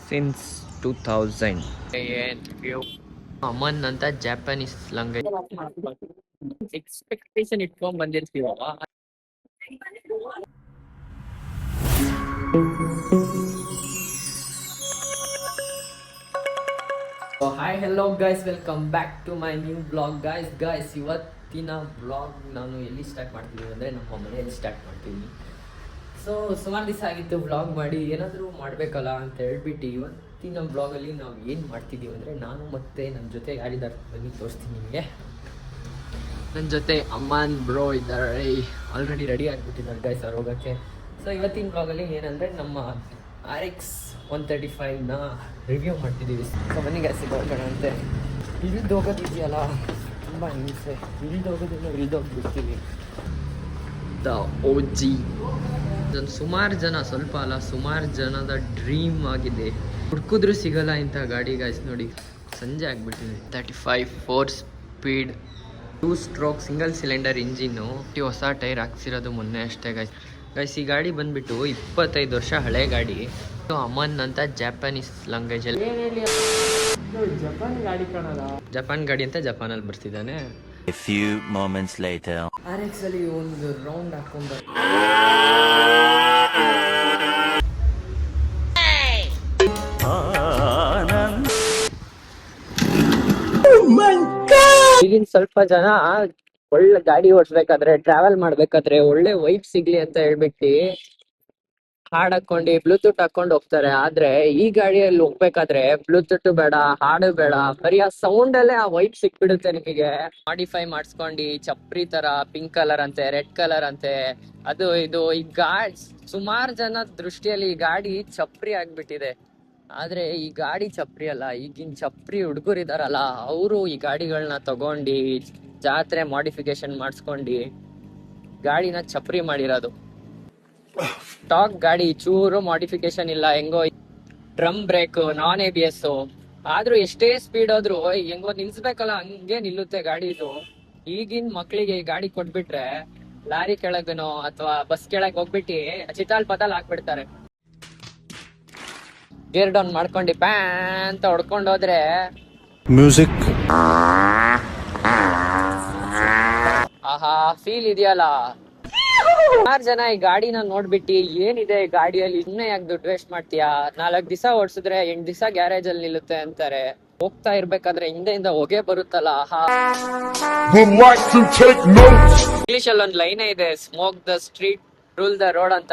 Since 2000. ಏನ್ view Aman ಅಂತ Japanese language expectation ಇಟ್ಕೊಂಡ್ ಬಂದಿರ್ತೀವಲ್ಲ. Hi hello guys, welcome back to my new blog. Guys ಇವತ್ತಿನ ಬ್ಲಾಗ್ ನಾನು ಎಲ್ಲಿ ಸ್ಟಾರ್ಟ್ ಮಾಡ್ತೀನಿ ಅಂದರೆ ನಮ್ಮ ಮನೆಯಲ್ಲಿ ಸ್ಟಾರ್ಟ್ ಮಾಡ್ತೀನಿ. ಸೊ ಸುಮಾರು ದಿವಸ ಆಗಿತ್ತು ಬ್ಲಾಗ್ ಮಾಡಿ, ಏನಾದರೂ ಮಾಡಬೇಕಲ್ಲ ಅಂತ ಹೇಳ್ಬಿಟ್ಟು ಇವತ್ತಿನ ಬ್ಲಾಗಲ್ಲಿ ನಾವು ಏನು ಮಾಡ್ತಿದ್ದೀವಿ ಅಂದರೆ, ನಾನು ಮತ್ತು ನನ್ನ ಜೊತೆ ಯಾರಿದ್ದಾರೆ ಬನ್ನಿ ತೋರಿಸ್ತೀನಿ ನಿಮಗೆ. ನನ್ನ ಜೊತೆ ಅಮ್ಮನ್ ಬ್ರೋ ಇದ್ದಾರೆ, ಆಲ್ರೆಡಿ ರೆಡಿ ಆಗಿಬಿಟ್ಟಿದ್ದಾರೆ ಗೈಸ್ ಅವ್ರು ಹೋಗೋಕ್ಕೆ. ಸೊ ಇವತ್ತಿನ ಬ್ಲಾಗಲ್ಲಿ ಏನಂದರೆ ನಮ್ಮ RX 135ನ ರಿವ್ಯೂ ಮಾಡ್ತಿದ್ದೀವಿ. ಸೊ ಬನ್ನಿ ಗೈಸ್ ಹೋಗೋಣ ಅಂತೆ. ಇಳಿದು ಹೋಗೋದಿದೆಯಲ್ಲ ತುಂಬ ಹಿಂಸೆ, ಇಳಿದೋಗ್ಬಿಡ್ತೀವಿ. ದ OG ಸುಮಾರು ಜನ, ಸ್ವಲ್ಪ ಅಲ್ಲ ಸುಮಾರು ಜನದ ಡ್ರೀಮ್ ಆಗಿದೆ. ಹುಡ್ಕಿದ್ರು ಸಿಗಲ್ಲ ಇಂಥ ಗಾಡಿ ಗೈಸ್. ನೋಡಿ ಸಂಜೆ ಆಗಿಬಿಟ್ಟಿದೆ. 35 4 speed 2 stroke single cylinder engine. ಹೊಸ ಟೈರ್ ಹಾಕ್ಸಿರೋದು ಮೊನ್ನೆ ಅಷ್ಟೇ ಗೈಸ್. ಈ ಗಾಡಿ ಬಂದ್ಬಿಟ್ಟು 25 ವರ್ಷ ಹಳೆ ಗಾಡಿ. ಅಮನ್ ಅಂತ ಜಾಪನೀಸ್ ಲ್ಯಾಂಗ್ವೇಜಲ್ಲಿ ಜಪಾನ್ ಗಾಡಿ ಅಂತ ಜಪಾನಲ್ಲಿ ಬರ್ತಿದ್ದಾನೆ. A few moments later. RX ಅಲ್ಲಿ ಒಂದು ರೌಂಡ್ ಹಾಕೊಂಡ್ ಈಗಿನ ಸ್ವಲ್ಪ ಜನ ಒಳ್ಳೆ ಗಾಡಿ ಓಡಿಸ್ಬೇಕಾದ್ರೆ, ಟ್ರಾವೆಲ್ ಮಾಡ್ಬೇಕಾದ್ರೆ ಒಳ್ಳೆ ವೈಬ್ ಸಿಗ್ಲಿ ಅಂತ ಹೇಳ್ಬಿಟ್ಟು ಹಾಡ್ ಹಾಕೊಂಡು ಬ್ಲೂಟೂತ್ ಹಾಕೊಂಡು ಹೋಗ್ತಾರೆ. ಆದ್ರೆ ಈ ಗಾಡಿಯಲ್ಲಿ ಹೋಗ್ಬೇಕಾದ್ರೆ ಬ್ಲೂಟೂತ್ ಬೇಡ, ಹಾಡು ಬೇಡ, ಬರೀ ಆ ಸೌಂಡ್ ಅಲ್ಲೇ ಆ ವೈಬ್ ಸಿಕ್ಬಿಡುತ್ತೆ ನಿಮಗೆ. ಮಾಡಿಫೈ ಮಾಡಿಸ್ಕೊಂಡು ಚಪ್ರಿ ತರ ಪಿಂಕ್ ಕಲರ್ ಅಂತೆ, ರೆಡ್ ಕಲರ್ ಅಂತೆ, ಅದು ಇದು. ಈ ಗಾಡಿ ಸುಮಾರು ಜನ ದೃಷ್ಟಿಯಲ್ಲಿ ಈ ಗಾಡಿ ಚಪ್ರಿ ಆಗ್ಬಿಟ್ಟಿದೆ. ಆದ್ರೆ ಈ ಗಾಡಿ ಚಪ್ರಿ ಅಲ್ಲ. ಈಗಿನ ಚಪ್ರಿ ಹುಡುಗರು ಇದಾರಲ್ಲ, ಅವರು ಈ ಗಾಡಿಗಳನ್ನ ತಗೊಂಡು ಜಾತ್ರೆ ಮಾಡಿಫಿಕೇಶನ್ ಮಾಡಿಸ್ಕೊಂಡು ಗಾಡಿನ ಚಪ್ರಿ ಮಾಡಿರೋದು. ಸ್ಟಾಕ್ ಗಾಡಿ, ಚೂರು ಮಾಡಿಫಿಕೇಶನ್ ಇಲ್ಲ. ಹೆಂಗೋ ಡ್ರಮ್ ಬ್ರೇಕ್, ನಾನ್ ABS, ಆದ್ರೂ ಎಷ್ಟೇ ಸ್ಪೀಡ್ ಆದ್ರೂ ಹೆಂಗೋ ನಿಲ್ಸ್ಬೇಕಲ್ಲ ಹಂಗೆ ನಿಲ್ಲುತ್ತೆ ಗಾಡಿ. ಇದು ಈಗಿನ ಮಕ್ಳಿಗೆ ಈ ಗಾಡಿ ಕೊಟ್ಬಿಟ್ರೆ ಲಾರಿ ಕೆಳಗನೋ ಅಥವಾ ಬಸ್ ಕೆಳಗ್ ಹೋಗ್ಬಿಟ್ಟು ಚಿತಾಲ್ ಪತಾಲ್ ಹಾಕ್ಬಿಡ್ತಾರೆ. ಗೇರ್ ಡೌನ್ ಮಾಡ್ಕೊಂಡು ಪ್ಯಾನ್ ಅಂತ ಹೊಡ್ಕೊಂಡು ಹೋದ್ರೆ ಮ್ಯೂಸಿಕ್ ಆಹಾ ಫೀಲ್ ಇದೆಯಲ್ಲ. ಸುಮಾರು ಜನ ಈ ಗಾಡಿನ ನೋಡ್ಬಿಟ್ಟು ಏನಿದೆ ಈ ಗಾಡಿಯಲ್ಲಿ, ಸುಮ್ಮನೆ ಯಾಕೆ ದುಡ್ಡು ವೇಸ್ಟ್ ಮಾಡ್ತೀಯಾ, 4 ದಿವಸ ಓಡಿಸಿದ್ರೆ 8 ದಿವಸ ಗ್ಯಾರೇಜ್ ಅಲ್ಲಿ ನಿಲ್ಲುತ್ತೆ ಅಂತಾರೆ. ಹೋಗ್ತಾ ಇರ್ಬೇಕಾದ್ರೆ ಹಿಂದೆಯಿಂದ ಹೊಗೆ ಬರುತ್ತಲ್ಲ, ಇಂಗ್ಲಿಷ್ ಅಲ್ಲಿ ಒಂದ್ ಲೈನೇ ಇದೆ, smoke the street rule the road ಅಂತ.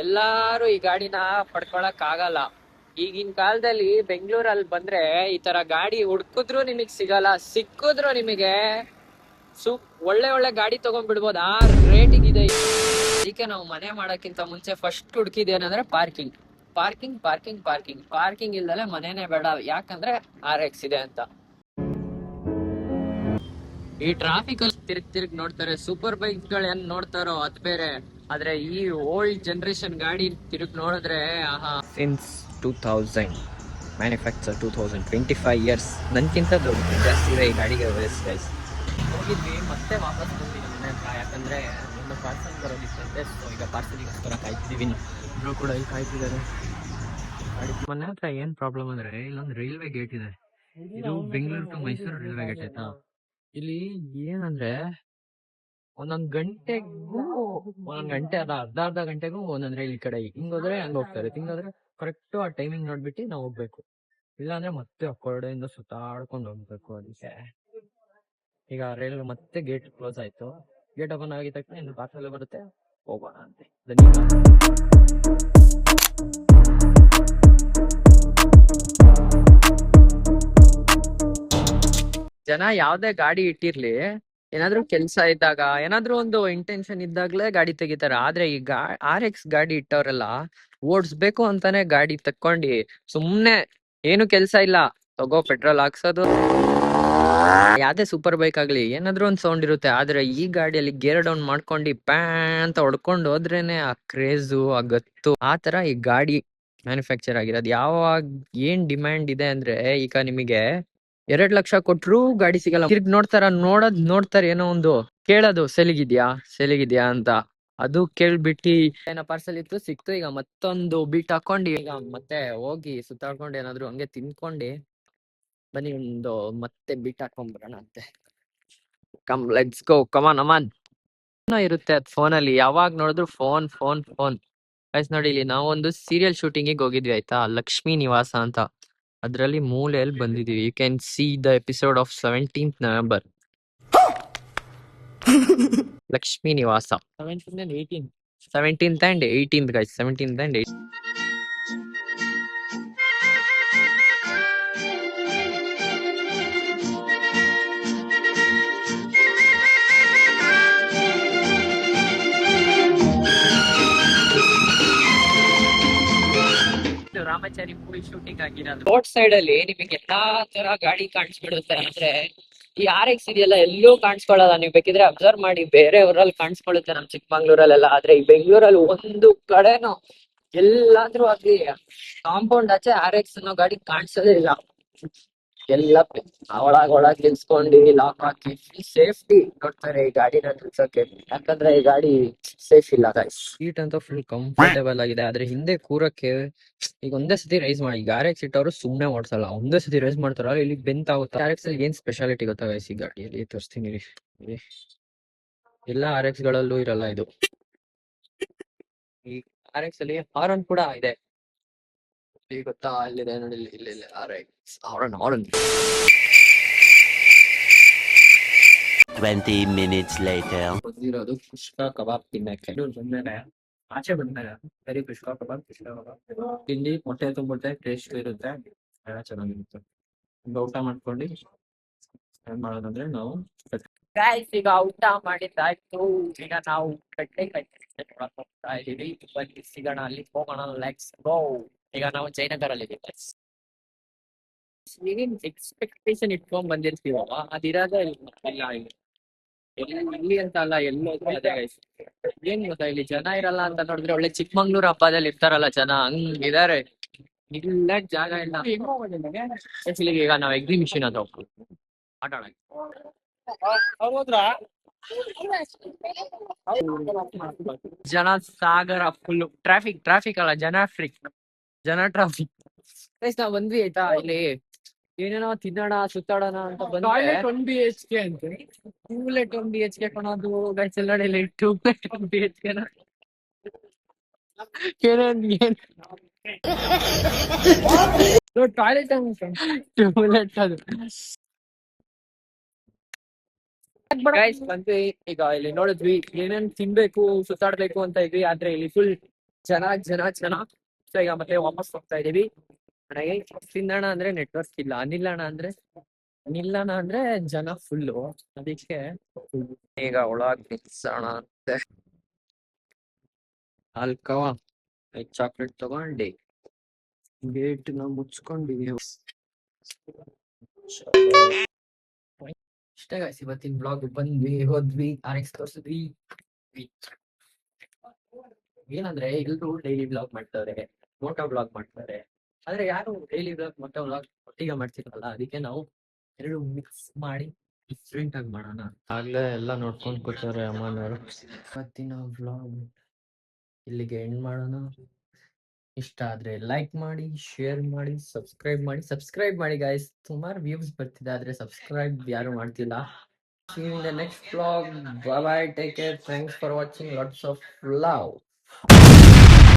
ಎಲ್ಲಾರು ಈ ಗಾಡಿನ ಪಡ್ಕೊಳಕ್ ಆಗಲ್ಲ. ಈಗಿನ ಕಾಲದಲ್ಲಿ ಬೆಂಗಳೂರಲ್ಲಿ ಬಂದ್ರೆ ಈ ತರ ಗಾಡಿ ಹುಡ್ಕುದ್ರು ನಿಮಗ್ ಸಿಗಲ್ಲ, ಸಿಕ್ಕಿದ್ರು ನಿಮಗೆ ಒಳ್ಳೆ ಒಳ್ಳೆ ಗಾಡಿ ತಗೊಂಡ್ಬಿಡ್ಬೋದು. ಆ ರೇಟಿಗಿದೆ. ಅದಕ್ಕೆ ನಾವು ಮನೆ ಮಾಡಕ್ಕಿಂತ ಮುಂಚೆ ಫಸ್ಟ್ ಹುಡುಕಿದೇನಂದ್ರೆ parking parking parking parking parking ಇಲ್ದಲೆ ಮನೇನೆ ಬೇಡ, ಯಾಕಂದ್ರೆ RX ಇದೆ ಅಂತ. ಈ ಟ್ರಾಫಿಕ್ ಅಲ್ಲಿ ತಿರ್ಗ್ ನೋಡ್ತಾರೆ. ಸೂಪರ್ ಬೈಕ್ ಗಳು ಏನ್ ನೋಡ್ತಾರೋ ಅದ್ ಬೇರೆ, ಆದ್ರೆ ಈ ಓಲ್ಡ್ ಜನರೇಷನ್ ಗಾಡಿ ತಿರುಗ್ ನೋಡಿದ್ರೆ ಆಹಾ. Since 2000 manufacture 2025 years. ನನ್ಕಿಂತ ದೊಡ್ಡ ಜಾಸ್ತಿ ಇದೆ ಈ ಗಾಡಿಗೆ ಗೈಸ್. ಹೋಗಿದ್ವಿ, ಮತ್ತೆ ವಾಪಸ್ ಬಂದ್ವಿ ಮನೆ ಹತ್ರ, ಯಾಕಂದ್ರೆ ಒಂದು ಪಾರ್ಸಲ್ ಬರೋದಿತ್ತಂತೆ. ಸೊ ಈಗ ಪಾರ್ಸಲಿಗೋಸ್ಕರ ಕಾಯ್ತಿದೀವಿ. ಇಬ್ರು ಕೂಡ ಇಲ್ಲಿ ಕಾಯ್ತಿದ್ದಾರೆ. ಮನೆ ಹತ್ರ ಏನ್ ಪ್ರಾಬ್ಲಮ್ ಅಂದ್ರೆ, ಇಲ್ಲೊಂದು ರೈಲ್ವೆ ಗೇಟ್ ಇದೆ. ಇದು Bengaluru to Mysuru railway gate ಆಯ್ತಾ. ಇಲ್ಲಿ ಏನಂದ್ರೆ ಒಂದೊಂದ್ ಗಂಟೆಗೂ ಅಲ್ಲ, ಅರ್ಧ ಗಂಟೆಗೂ ಒಂದೊಂದ್ ರೈಲ್ ಈ ಕಡೆ ಹಿಂಗೋದ್ರೆ ಹಂಗ ಹೋಗ್ತಾರೆ, ಹಿಂಗೋದ್ರೆ ಕರೆಕ್ಟ್ ಆ ಟೈಮಿಂಗ್ ನೋಡ್ಬಿಟ್ಟು ನಾವು ಹೋಗ್ಬೇಕು. ಇಲ್ಲಾಂದ್ರೆ ಮತ್ತೆ ಆ ಕೊರಡೆಯಿಂದ ಸುತ್ತಾಡ್ಕೊಂಡು ಹೋಗ್ಬೇಕು. ಅದಕ್ಕೆ ಈಗ ರೈಲ್ ಮತ್ತೆ ಗೇಟ್ ಕ್ಲೋಸ್ ಆಯ್ತು. ಗೇಟ್ ಓಪನ್ ಆಗಿದ ತಕ್ಷಣ ಇನ್ನು ಪಾರ್ಸಲ್ ಬರುತ್ತೆ, ಹೋಗೋಣ ಅಂತೆ. ಜನ ಯಾವ್ದೇ ಗಾಡಿ ಇಟ್ಟಿರ್ಲಿ, ಏನಾದ್ರೂ ಕೆಲ್ಸ ಇದ್ದಾಗ, ಏನಾದ್ರೂ ಒಂದು ಇಂಟೆನ್ಷನ್ ಇದ್ದಾಗ್ಲೇ ಗಾಡಿ ತೆಗಿತಾರೆ. ಆದ್ರೆ ಈ RX ಗಾಡಿ ಇಟ್ಟವ್ರೆಲ್ಲ ಓಡಿಸ್ಬೇಕು ಅಂತಾನೆ ಗಾಡಿ ತಕ್ಕೊಂಡಿ, ಸುಮ್ನೆ ಏನು ಕೆಲ್ಸ ಇಲ್ಲ, ತಗೋ ಪೆಟ್ರೋಲ್ ಹಾಕ್ಸೋದು. ಯಾವ್ದೇ ಸೂಪರ್ ಬೈಕ್ ಆಗ್ಲಿ ಏನಾದ್ರೂ ಒಂದ್ ಸೌಂಡ್ ಇರುತ್ತೆ. ಆದ್ರೆ ಈ ಗಾಡಿಯಲ್ಲಿ ಗೇರ್ ಡೌನ್ ಮಾಡ್ಕೊಂಡು ಪ್ಯಾನ್ ಅಂತ ಹೊಡ್ಕೊಂಡು ಹೋದ್ರೇನೆ ಆ ಕ್ರೇಜು, ಆ ಗತ್ತು. ಆ ತರ ಈ ಗಾಡಿ ಮ್ಯಾನುಫ್ಯಾಕ್ಚರ್ ಆಗಿರೋದು. ಯಾವಾಗ ಏನ್ ಡಿಮ್ಯಾಂಡ್ ಇದೆ ಅಂದ್ರೆ, ಈಗ ನಿಮಗೆ 2 ಲಕ್ಷ ಕೊಟ್ರು ಗಾಡಿ ಸಿಗಲ್ಲ. ತಿರ್ಗ್ ನೋಡ್ತಾರೆ, ನೋಡ್ತಾರೆ ಏನೋ ಒಂದು ಕೇಳೋದು, ಸೆಲಿಗಿದ್ಯಾ ಅಂತ. ಅದು ಕೇಳ್ಬಿಟ್ಟು ಏನೋ ಪಾರ್ಸಲ್ ಇತ್ತು ಸಿಕ್ತು. ಈಗ ಮತ್ತೊಂದು ಬೀಟ್ ಹಾಕೊಂಡು ಈಗ ಮತ್ತೆ ಹೋಗಿ ಸುತ್ತಾಡ್ಕೊಂಡು ಏನಾದ್ರು ಹಂಗೆ ತಿನ್ಕೊಂಡು ಬನ್ನಿ ಒಂದು ಮತ್ತೆ ಬೀಟ್ ಹಾಕೊಂಡ್ಬರೋಣ ಅಂತೆ. ಕಮ್ ಲೆಟ್ಸ್ ಗೋ, ಕಮಾನ್ ಅಮಾನ್. ಇರುತ್ತೆ ಅದ್ ಫೋನಲ್ಲಿ, ಯಾವಾಗ ನೋಡಿದ್ರು ಫೋನ್ ಫೋನ್ ಫೋನ್. ಗೈಸ್ ನೋಡಿ, ಇಲ್ಲಿ ನಾವೊಂದು ಸೀರಿಯಲ್ ಶೂಟಿಂಗಿಗೆ ಹೋಗಿದ್ವಿ ಆಯ್ತಾ, ಲಕ್ಷ್ಮೀ ನಿವಾಸ ಅಂತ. ಅದ್ರಲ್ಲಿ ಮೂಲೆಯಲ್ಲಿ ಬಂದಿದೀವಿ. You can see the episode of 17th November. Lakshmi Nivasa 17th and 18th guys, 17th and 18th. Ramachari movie shooting ಆಗಿರೋದು. ರೋಡ್ ಸೈಡ್ ಅಲ್ಲಿ ನಿಮಗೆ ಎಲ್ಲಾ ತರ ಗಾಡಿ ಕಾಣಿಸ್ಬಿಡುತ್ತೆ. ಅಂದ್ರೆ ಈ RX ಇದೆಯಲ್ಲ ಎಲ್ಲೂ ಕಾಣಿಸ್ಕೊಳ್ಳಲ್ಲ. ನೀವು ಬೇಕಿದ್ರೆ ಅಬ್ಸರ್ವ್ ಮಾಡಿ, ಬೇರೆ ಊರಲ್ಲಿ ಕಾಣಿಸ್ಕೊಳ್ಳುತ್ತೆ ನಮ್ ಚಿಕ್ಕಮಂಗ್ಳೂರಲ್ಲೆಲ್ಲ. ಆದ್ರೆ ಈ ಬೆಂಗಳೂರಲ್ಲಿ ಒಂದು ಕಡೆನೂ ಎಲ್ಲಾದ್ರೂ ಆಗ್ಲಿ ಕಾಂಪೌಂಡ್ ಆಚೆ RX ಅನ್ನೋ ಗಾಡಿ ಕಾಣಿಸೋದೇ ಇಲ್ಲ. ಎಲ್ಲ ಒಳಗ್ ನಿಲ್ಸ್ಕೊಂಡು ಲಾಕ್ ಹಾಕಿ ಸೇಫ್ಟಿ ನೋಡ್ತಾರೆ ಈ ಗಾಡಿನ ನಿಲ್ಸೋಕೆ. ಯಾಕಂದ್ರೆ ಈ ಗಾಡಿ ಸೇಫ್ ಇಲ್ಲ ಗೈಸ್. ಸೀಟ್ ಅಂತ ಫುಲ್ ಕಂಫರ್ಟೇಬಲ್ ಆಗಿದೆ. ಆದ್ರೆ ಹಿಂದೆ ಕೂರಕ್ಕೆ ಈಗ ಒಂದೇ ಸತಿ ರೈಸ್ ಮಾಡಿ, ಈಗ RX ಇಟ್ಟವರು ಸುಮ್ನೆ ಓಡಿಸಲ್ಲ, ಒಂದೇ ಸತಿ ರೈಸ್ ಮಾಡ್ತಾರ ಇಲ್ಲಿ ಬೆಂತ್ ಆಗುತ್ತೆ. RX ಅಲ್ಲಿ ಏನ್ ಸ್ಪೆಷಾಲಿಟಿ ಗೊತ್ತಾ ಗೈಸ್, ಈ ಗಾಡಿಯಲ್ಲಿ ತೋರಿಸ್ತೀನಿ ಇರಿ. ಎಲ್ಲ RX ಗಳಲ್ಲೂ ಇರಲ್ಲ ಇದು. ಈ RX ಅಲ್ಲಿ ಹಾರನ್ ಕೂಡ ಇದೆ. ಈಗ ಗೊತ್ತಾ, ಅಲ್ಲಿದೆ ನೋಡಿ, ಇಲ್ಲಿ RX ಹಾರನ್. 20 minutes later. ಬಂದಿರೋದು ಕುಷ್ಕಾ ಕಬಾಬ್ ತಿನ್ನಕ್ಕೆ. ಸುಮ್ಮನೆ ಆಚೆ ಬಂದಾಗ ಬರೀ ಕುಷ್ಕಾ ಕಬಾಬ್ ತಿಂಡಿ, ಮೊಟ್ಟೆ ತುಂಬುತ್ತೆ, ಟೇಸ್ಟ್ ಇರುತ್ತೆ, ಎಲ್ಲ ಚೆನ್ನಾಗಿರುತ್ತೆ. ಊಟ ಮಾಡ್ಕೊಂಡು ಏನ್ ಮಾಡೋದಂದ್ರೆ ನಾವು ಈಗ ಊಟ ಮಾಡಿದ್ದಾಯ್ತು. ಈಗ ನಾವು ಕಟ್ಟೆ ಹೋಗ್ತಾ ಇದೀವಿ. ಬನ್ನಿ ಸಿಗೋಣ, ಅಲ್ಲಿ ಹೋಗೋಣ. Let's go. ಈಗ ನಾವು ಜಯನಗರ್ ಅಲ್ಲಿ ಇದ್ದೀವಿ. ಏನ್ ಎಕ್ಸ್ಪೆಕ್ಟೇಷನ್ ಇಟ್ಕೊಂಡ್ ಬಂದಿರ್ತೀವಲ್ಲ, ಅದಿರೋದೇ ಇಲ್ಲ ಇಲ್ಲಿ. ಇಲ್ಲಿ ಅಂತ ಅಲ್ಲ, ಎಲ್ಲೋದ್ರೂ ಅದೇ guys. ಏನ್ ಗೊತ್ತಾ, ಇಲ್ಲಿ ಜನ ಇರಲ್ಲ ಅಂತ ನೋಡಿದ್ರೆ ಒಳ್ಳೆ ಚಿಕ್ಕಮಂಗ್ಳೂರ್ ಹಬ್ಬದಲ್ಲಿ ಇರ್ತಾರಲ್ಲ ಜನ, ಹಂಗಿದಾರೆ. ಇಲ್ಲ ಜಾಗ ಇಲ್ಲ. Actually ಈಗ ನಾವು ಎಕ್ಸಿಬಿಷನ್ ಅಂತ ಹೋಗ್ತೀವಿ ಆಟ ಆಡಕ್ಕೆ. ಜನ ಸಾಗರ, ಫುಲ್ ಟ್ರಾಫಿಕ್ ಅಲ್ಲ, ಜನ ಟ್ರಾಫಿಕ್. ನಾವ್ ಬಂದ್ವಿ ಆಯ್ತಾ, ಇಲ್ಲಿ ಏನೇನೋ ತಿನ್ನೋಣ ಸುತ್ತಾಡೋಣ ಅಂತ ಬಂದ್ರೆ 1 BHK ಅಂತ ಟೂಲೆಟ್ 1 BHK ಕೊಡೋದು ಗೈಸ್. ಎಲ್ಲ ಇಲ್ಲಿ ಟೂಲೆಟ್ 1 BHK ಟಾಯ್ಲೆಟ್ ಟೂಲೆಟ್ ಅದು ಗೈಸ್. ಬಂದ್ವಿ ಈಗ, ಇಲ್ಲಿ ನೋಡಿದ್ವಿ ಏನೇನ್ ತಿನ್ಬೇಕು ಸುತ್ತಾಡ್ಬೇಕು ಅಂತ ಇದ್ವಿ. ಆದ್ರೆ ಇಲ್ಲಿ ಫುಲ್ ಜನ. ಸೊ ಈಗ ಮತ್ತೆ ವಾಪಸ್ ಹೋಗ್ತಾ ಇದೀವಿ. ನನಗೆ ತಿನ್ನೋಣ ಅಂದ್ರೆ ನೆಟ್ವರ್ಕ್ ಇಲ್ಲ, ನಿಲ್ಲೋಣ ಅಂದ್ರೆ ಜನ ಫುಲ್ಲು. ಅದಕ್ಕೆ ಈಗ ಒಳಗ್ ನಿಲ್ಸೋಣ ಅಂತೆ. ಅಲ್ಕವ ಚಾಕ್ಲೇಟ್ ತಗೊಂಡು ಗೇಟ್ ನ ಮುಚ್ಕೊಂಡಿದೀವಿ. ಇಷ್ಟೇ ಗಾಯ್ಸ್ ಇವತ್ತಿನ ಬ್ಲಾಗ್. ಬಂದ್ವಿ, ಹೋದ್ವಿ, RX ತೋರ್ಸಿದ್ವಿ. ಏನಂದ್ರೆ ಎಲ್ರು ಡೈಲಿ ಬ್ಲಾಗ್ ಮಾಡ್ತಾರೆ, ಮೋಟೋ ಬ್ಲಾಗ್ ಮಾಡ್ತಾರೆ. ಆದ್ರೆ ಯಾರು ಡೈಲಿ ಬ್ಲಾಗ್ ಮೋಟೋ ಬ್ಲಾಗ್ ಒಟ್ಟಿಗೆ ಮಾಡ್ತಿರಲ್ಲ. ಅದಕ್ಕೆ ನಾವು ಎರಡು ಮಿಕ್ಸ್ ಮಾಡಿ ಡಿಫ್ರೆಂಟ್ ಆಗಿ ಮಾಡೋಣ. ಆಗ್ಲೇ ಎಲ್ಲ ನೋಡ್ಕೊಂಡ್ ಕೂತಾರೆ ಅಮ್ಮನವರು. ಇವತ್ತಿನ ಬ್ಲಾಗ್ ಇಲ್ಲಿಗೆ ಎಂಡ್ ಮಾಡೋಣ. ಇಷ್ಟ ಆದ್ರೆ ಲೈಕ್ ಮಾಡಿ, ಶೇರ್ ಮಾಡಿ, ಸಬ್ಸ್ಕ್ರೈಬ್ ಮಾಡಿ ಗೈಸ್. ಸುಮಾರು ವ್ಯೂಸ್ ಬರ್ತಿದೆ, ಆದ್ರೆ ಸಬ್ಸ್ಕ್ರೈಬ್ ಯಾರು ಮಾಡ್ತಿಲ್ಲ. See you in the next vlog. Bye bye, take care, thanks for watching, lots of love.